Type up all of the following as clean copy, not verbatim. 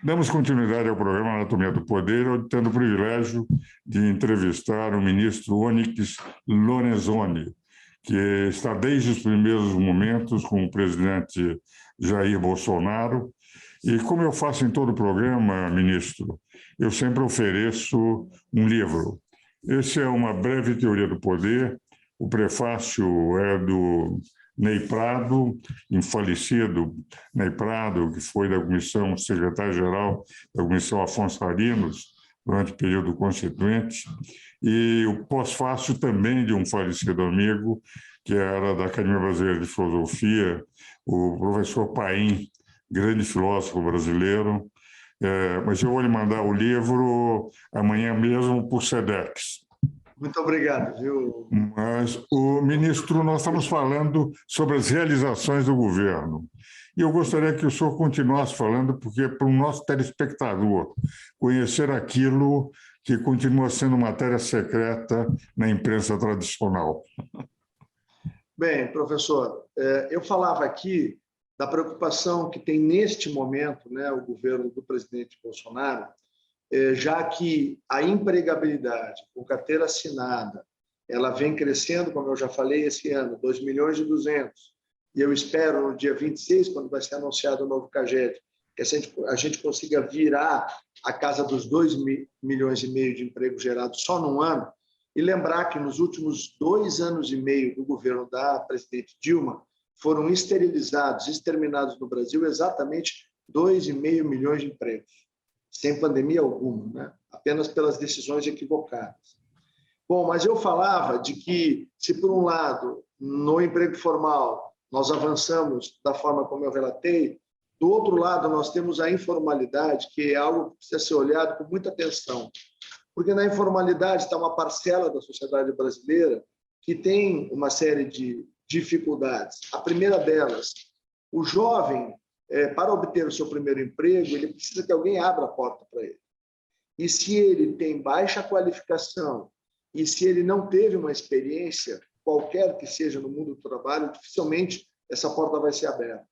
Damos continuidade ao programa Anatomia do Poder, tendo o privilégio de entrevistar o ministro Onyx Lorenzoni, que está desde os primeiros momentos com o presidente Jair Bolsonaro. E como eu faço em todo o programa, ministro, eu sempre ofereço um livro. Esse é Uma Breve Teoria do Poder. O prefácio é do Ney Prado, falecido Ney Prado, que foi da comissão, secretário-geral da comissão Afonso Arinos, durante o período constituinte, e o pós-fácio também de um falecido amigo, que era da Academia Brasileira de Filosofia, o professor Paim, grande filósofo brasileiro, mas eu vou lhe mandar o livro amanhã mesmo por SEDEX. Muito obrigado, viu? Mas, o ministro, nós estamos falando sobre as realizações do governo. E eu gostaria que o senhor continuasse falando, porque para o nosso telespectador conhecer aquilo que continua sendo matéria secreta na imprensa tradicional. Bem, professor, eu falava aqui da preocupação que tem neste momento, né, o governo do presidente Bolsonaro, já que a empregabilidade com carteira assinada, ela vem crescendo, como eu já falei, esse ano, 2,2 milhões, e eu espero no dia 26, quando vai ser anunciado o novo CAGED, que a gente consiga virar a casa dos 2,5 milhões de empregos gerados só num ano, e lembrar que nos últimos 2 anos e meio do governo da presidente Dilma, foram esterilizados, exterminados no Brasil exatamente 2,5 milhões de empregos, sem pandemia alguma, né? Apenas pelas decisões equivocadas. Bom, mas eu falava de que, se por um lado, no emprego formal, nós avançamos da forma como eu relatei, do outro lado, nós temos a informalidade, que é algo que precisa ser olhado com muita atenção, porque na informalidade está uma parcela da sociedade brasileira que tem uma série de dificuldades. A primeira delas, o jovem, para obter o seu primeiro emprego, ele precisa que alguém abra a porta para ele. E se ele tem baixa qualificação e se ele não teve uma experiência, qualquer que seja no mundo do trabalho, dificilmente essa porta vai ser aberta.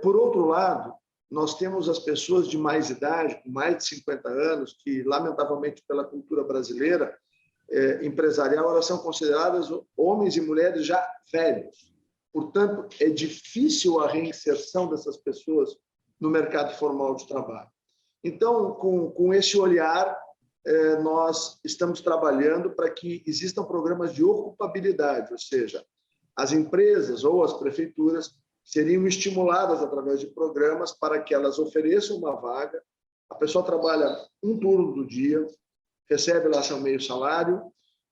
Por outro lado, nós temos as pessoas de mais idade, com mais de 50 anos, que, lamentavelmente, pela cultura brasileira empresarial, elas são consideradas homens e mulheres já velhos. Portanto, é difícil a reinserção dessas pessoas no mercado formal de trabalho. Então, com esse olhar, nós estamos trabalhando para que existam programas de ocupabilidade, ou seja, as empresas ou as prefeituras seriam estimuladas através de programas para que elas ofereçam uma vaga, a pessoa trabalha um turno do dia, recebe lá seu meio salário,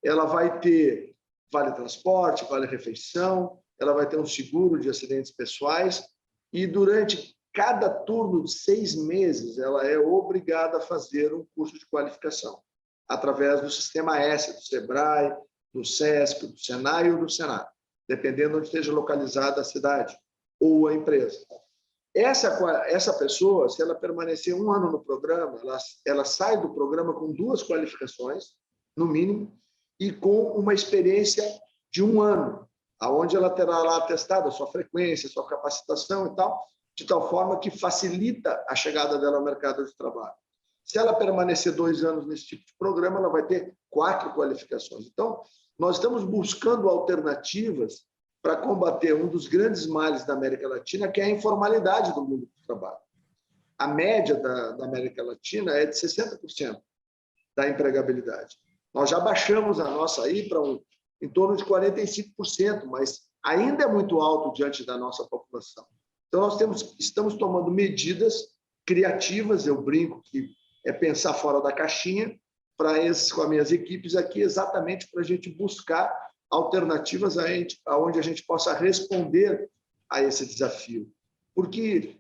ela vai ter vale transporte, vale refeição, ela vai ter um seguro de acidentes pessoais e durante cada turno de 6 meses ela é obrigada a fazer um curso de qualificação através do Sistema S, do SEBRAE, do SESC, do SENAI ou do SENAC, dependendo onde esteja localizada a cidade ou a empresa. Essa pessoa, se ela permanecer 1 ano no programa, ela sai do programa com 2 qualificações, no mínimo, e com uma experiência de 1 ano, onde ela terá lá atestado a sua frequência, a sua capacitação e tal, de tal forma que facilita a chegada dela ao mercado de trabalho. Se ela permanecer 2 anos nesse tipo de programa, ela vai ter 4 qualificações. Então, nós estamos buscando alternativas para combater um dos grandes males da América Latina, que é a informalidade do mundo do trabalho. A média da América Latina é de 60% da empregabilidade. Nós já baixamos a nossa aí para em torno de 45%, mas ainda é muito alto diante da nossa população. Então, nós estamos tomando medidas criativas, eu brinco que é pensar fora da caixinha, com as minhas equipes aqui, exatamente para a gente buscar alternativas aonde a gente possa responder a esse desafio. Porque,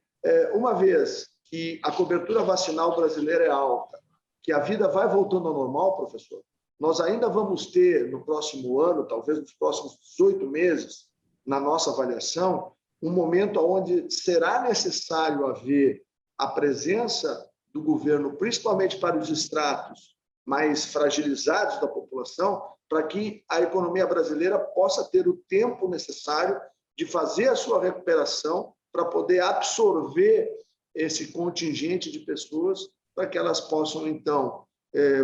uma vez que a cobertura vacinal brasileira é alta, que a vida vai voltando ao normal, professor, nós ainda vamos ter, no próximo ano, talvez nos próximos 18 meses, na nossa avaliação, um momento onde será necessário haver a presença do governo, principalmente para os estratos mais fragilizados da população, para que a economia brasileira possa ter o tempo necessário de fazer a sua recuperação para poder absorver esse contingente de pessoas para que elas possam, então,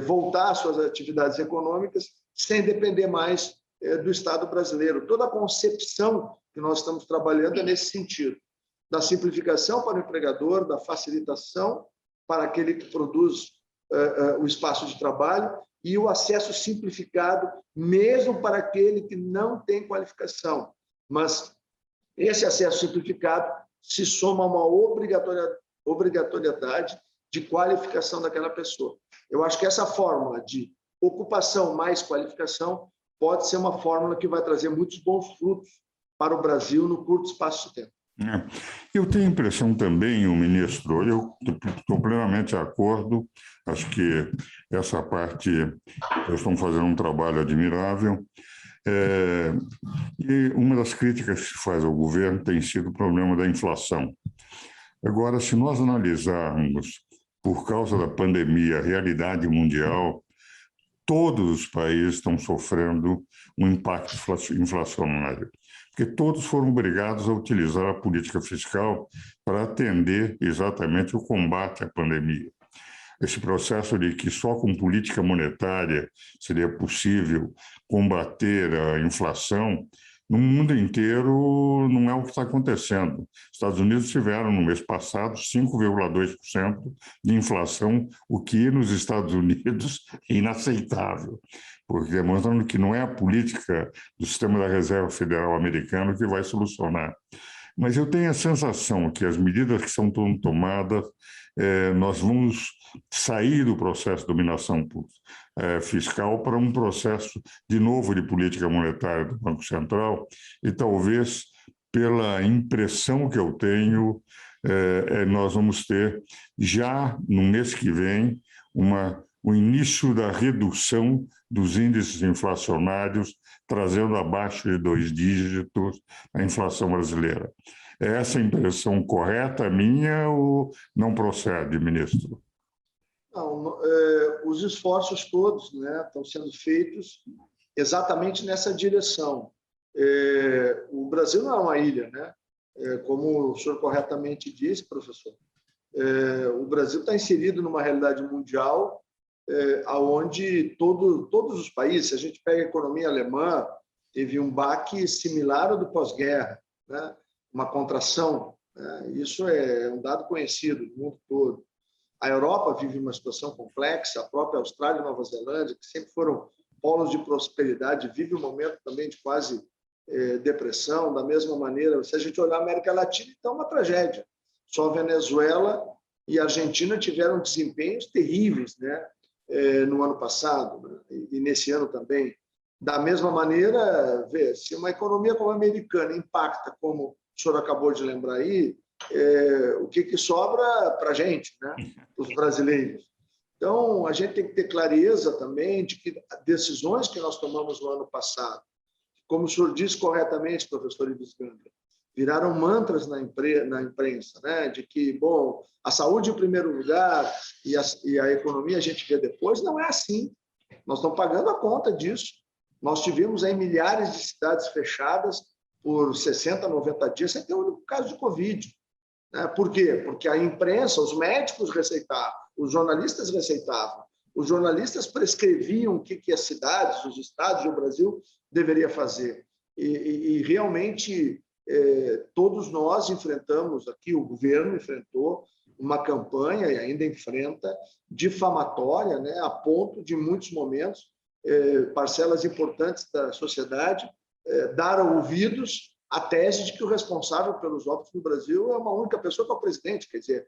voltar às suas atividades econômicas sem depender mais do Estado brasileiro. Toda a concepção que nós estamos trabalhando é nesse sentido, da simplificação para o empregador, da facilitação para aquele que produz o espaço de trabalho e o acesso simplificado, mesmo para aquele que não tem qualificação. Mas esse acesso simplificado se soma a uma obrigatoriedade de qualificação daquela pessoa. Eu acho que essa fórmula de ocupação mais qualificação pode ser uma fórmula que vai trazer muitos bons frutos para o Brasil no curto espaço de tempo. Eu tenho a impressão também, o ministro, eu estou plenamente de acordo, acho que essa parte, eles estão fazendo um trabalho admirável, e uma das críticas que se faz ao governo tem sido o problema da inflação. Agora, se nós analisarmos, por causa da pandemia, a realidade mundial, todos os países estão sofrendo um impacto inflacionário, porque todos foram obrigados a utilizar a política fiscal para atender exatamente o combate à pandemia. Esse processo de que só com política monetária seria possível combater a inflação, no mundo inteiro não é o que está acontecendo. Os Estados Unidos tiveram, no mês passado, 5,2% de inflação, o que nos Estados Unidos é inaceitável, porque demonstrando que não é a política do sistema da Reserva Federal americano que vai solucionar. Mas eu tenho a sensação que as medidas que são tomadas, nós vamos sair do processo de dominação fiscal para um processo, de novo, de política monetária do Banco Central, e talvez, pela impressão que eu tenho, nós vamos ter, já no mês que vem, o início da redução dos índices inflacionários, trazendo abaixo de 2 dígitos a inflação brasileira. É essa a impressão correta minha ou não procede, ministro? Não, os esforços todos, né, estão sendo feitos exatamente nessa direção. O Brasil não é uma ilha, né? Como o senhor corretamente disse, professor, o Brasil está inserido numa realidade mundial onde todos os países, se a gente pega a economia alemã, teve um baque similar ao do pós-guerra, né? Uma contração, né? Isso é um dado conhecido no mundo todo. A Europa vive uma situação complexa, a própria Austrália e Nova Zelândia, que sempre foram polos de prosperidade, vive um momento também de quase depressão. Da mesma maneira, se a gente olhar a América Latina, então é uma tragédia. Só Venezuela e Argentina tiveram desempenhos terríveis, né, no ano passado, né, e nesse ano também. Da mesma maneira, se uma economia como a americana impacta, como o senhor acabou de lembrar aí, o que sobra para a gente, né? Os brasileiros. Então, a gente tem que ter clareza também de que decisões que nós tomamos no ano passado, como o senhor disse corretamente, professor Ives Gandra, viraram mantras na imprensa, né? De que, bom, a saúde em primeiro lugar e a economia a gente vê depois. Não é assim. Nós estamos pagando a conta disso. Nós tivemos aí milhares de cidades fechadas por 60, 90 dias sem ter um único caso de Covid. Por quê? Porque a imprensa, os médicos receitavam, os jornalistas receitavam, os jornalistas prescreviam o que as cidades, os estados e o Brasil deveria fazer. E realmente todos nós enfrentamos aqui, o governo enfrentou uma campanha e ainda enfrenta difamatória, né, a ponto de, em muitos momentos, parcelas importantes da sociedade dar ouvidos à tese de que o responsável pelos óbitos no Brasil é uma única pessoa, que é o presidente. Quer dizer,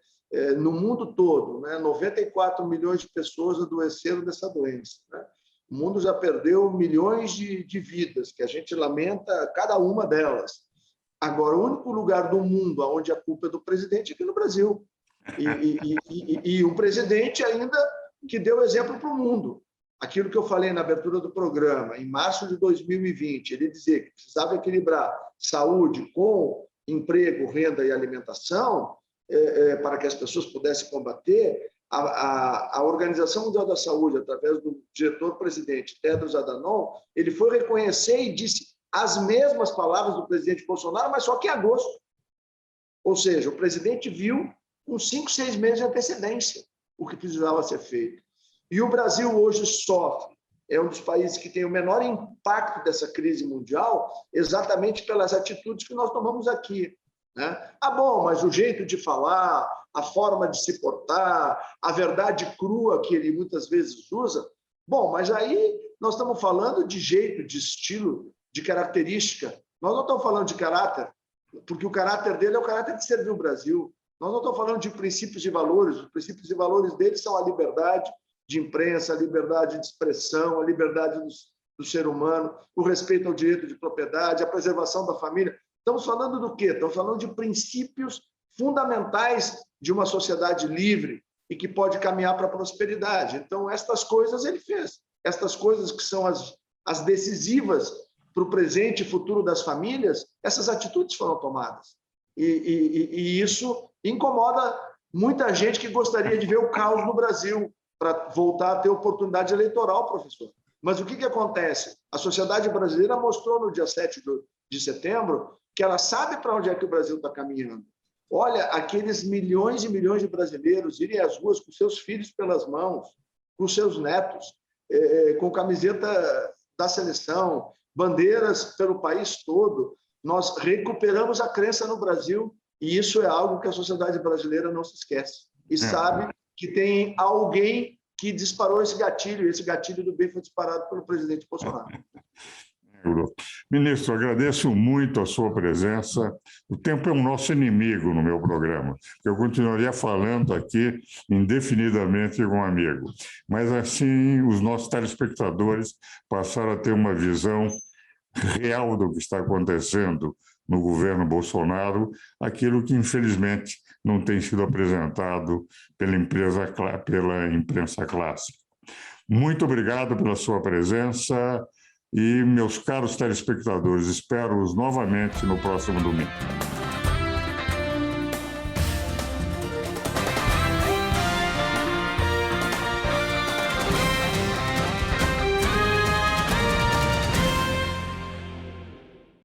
no mundo todo, né, 94 milhões de pessoas adoeceram dessa doença, né? O mundo já perdeu milhões de vidas, que a gente lamenta cada uma delas. Agora, o único lugar do mundo onde a culpa é do presidente é aqui no Brasil. E um presidente ainda que deu exemplo para o mundo. Aquilo que eu falei na abertura do programa, em março de 2020, ele dizia que precisava equilibrar saúde com emprego, renda e alimentação, para que as pessoas pudessem combater. A Organização Mundial da Saúde, através do diretor-presidente Tedros Adhanom, ele foi reconhecer e disse as mesmas palavras do presidente Bolsonaro, mas só que em agosto. Ou seja, o presidente viu com 5, 6 meses de antecedência o que precisava ser feito. E o Brasil hoje sofre, é um dos países que tem o menor impacto dessa crise mundial, exatamente pelas atitudes que nós tomamos aqui, né? Ah, bom, mas o jeito de falar, a forma de se portar, a verdade crua que ele muitas vezes usa, bom, mas aí nós estamos falando de jeito, de estilo, de característica. Nós não estamos falando de caráter, porque o caráter dele é o caráter de servir o Brasil. Nós não estamos falando de princípios e valores. Os princípios e valores dele são a liberdade de imprensa, a liberdade de expressão, a liberdade do ser humano, o respeito ao direito de propriedade, a preservação da família. Estamos falando do quê? Estamos falando de princípios fundamentais de uma sociedade livre e que pode caminhar para a prosperidade. Então, estas coisas ele fez. Estas coisas que são as decisivas para o presente e futuro das famílias, essas atitudes foram tomadas. E isso incomoda muita gente que gostaria de ver o caos no Brasil para voltar a ter oportunidade eleitoral, professor. Mas o que acontece? A sociedade brasileira mostrou no dia 7 de setembro que ela sabe para onde é que o Brasil está caminhando. Olha, aqueles milhões e milhões de brasileiros irem às ruas com seus filhos pelas mãos, com seus netos, com camiseta da seleção, bandeiras pelo país todo. Nós recuperamos a crença no Brasil e isso é algo que a sociedade brasileira não se esquece. E sabe que tem alguém que disparou esse gatilho, e esse gatilho do bem foi disparado pelo presidente Bolsonaro. Ministro, agradeço muito a sua presença. O tempo é um nosso inimigo no meu programa. Eu continuaria falando aqui indefinidamente com um amigo. Mas assim, os nossos telespectadores passaram a ter uma visão real do que está acontecendo no governo Bolsonaro, aquilo que, infelizmente, não tem sido apresentado pela imprensa clássica. Muito obrigado pela sua presença e, meus caros telespectadores, espero-os novamente no próximo domingo.